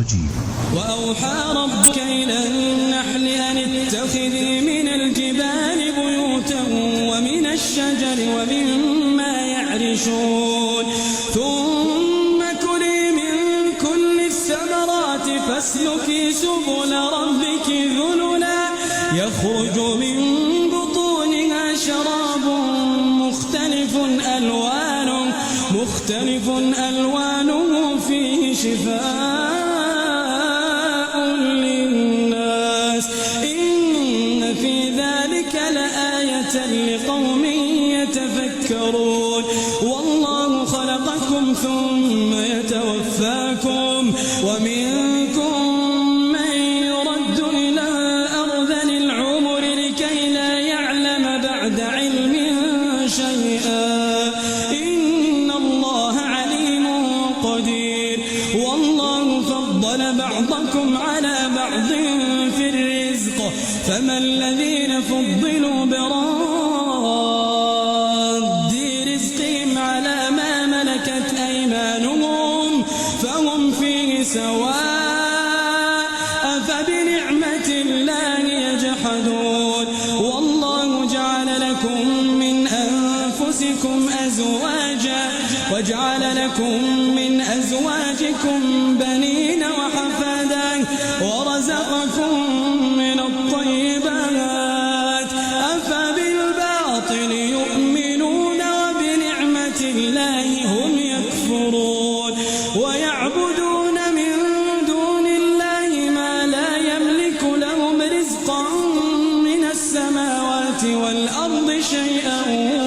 الرجيم. وأوحى ربك إلى النحل أن اتخذي من الجبال بيوتا ومن الشجر ومما يعرشون ثم كلي من كل الثمرات فاسلكي سبل ربك ذللا يخرج من بطونها شراب مختلف ألوانه فيه شفاء للناس إن في ذلك لآية لقوم يتفكرون. والله خلقكم ثم يتوفاكم ومنكم من يرد إلى أرذل العمر لكي لا يعلم بعد علم شيئا إن الله عليم قدير. والله فضل بعضكم على بعض في الرزق فما الذين فضلوا براد رزقهم على ما ملكت أيمانهم فهم فيه سواء أفبنعمة الله يجحدون. والله جعل لكم من أنفسكم أزواجا وجعل لكم من أزواجكم بنين وحفادا ورزقكم من الطيبات أفبالباطل يؤمنون وبنعمة الله هم يكفرون ويعبدون من دون الله ما لا يملك لهم رزقا من السماوات والأرض شيئا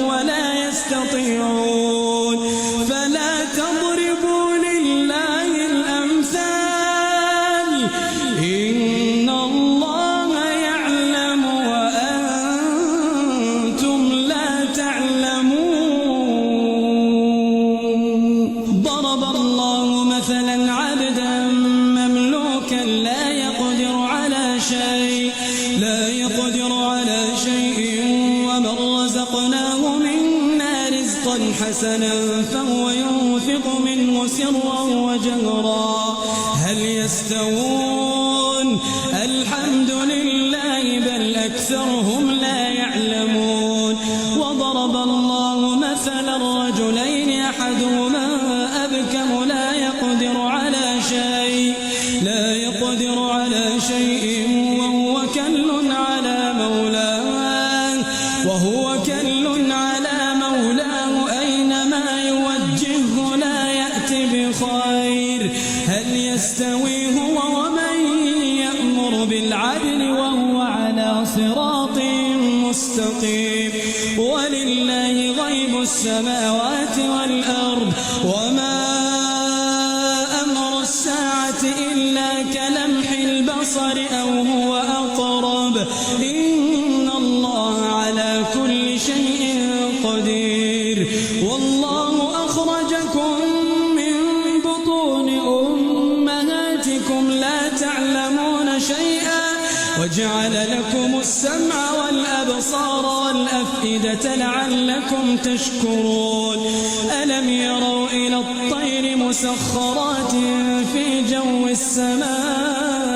ولا يستطيعون فلا تضربوا لله الأمثال إن الله يعلم وأنتم لا تعلمون. ضرب الله مثلا عبدا مملوكا لا يقدر على شيء ومن رزقناه منا رزقا حسنا فهو ينفق منه سرا وجهرا هل يستوون الحمد لله بل أكثرهم لا يعلمون. وضرب الله مثلا رجلين أحدهما أبكم لا يقدر على شيء وهو كل على مولاه أينما يوجهه لا يأتي بخير هل يستوي هو ومن يأمر بالعدل وهو على صراط مستقيم. ولله غيب السماوات والأرض وما أمر الساعة إلا كلمح البصر أو هو أقرب إن الله على كل شيء قدير. والله أخرجكم من بطون أمهاتكم لا تعلمون شيئا وجعل لكم السمع والأبصار والأفئدة لعلكم تشكرون. ألم يروا إلى الطير مسخرات في جو السماء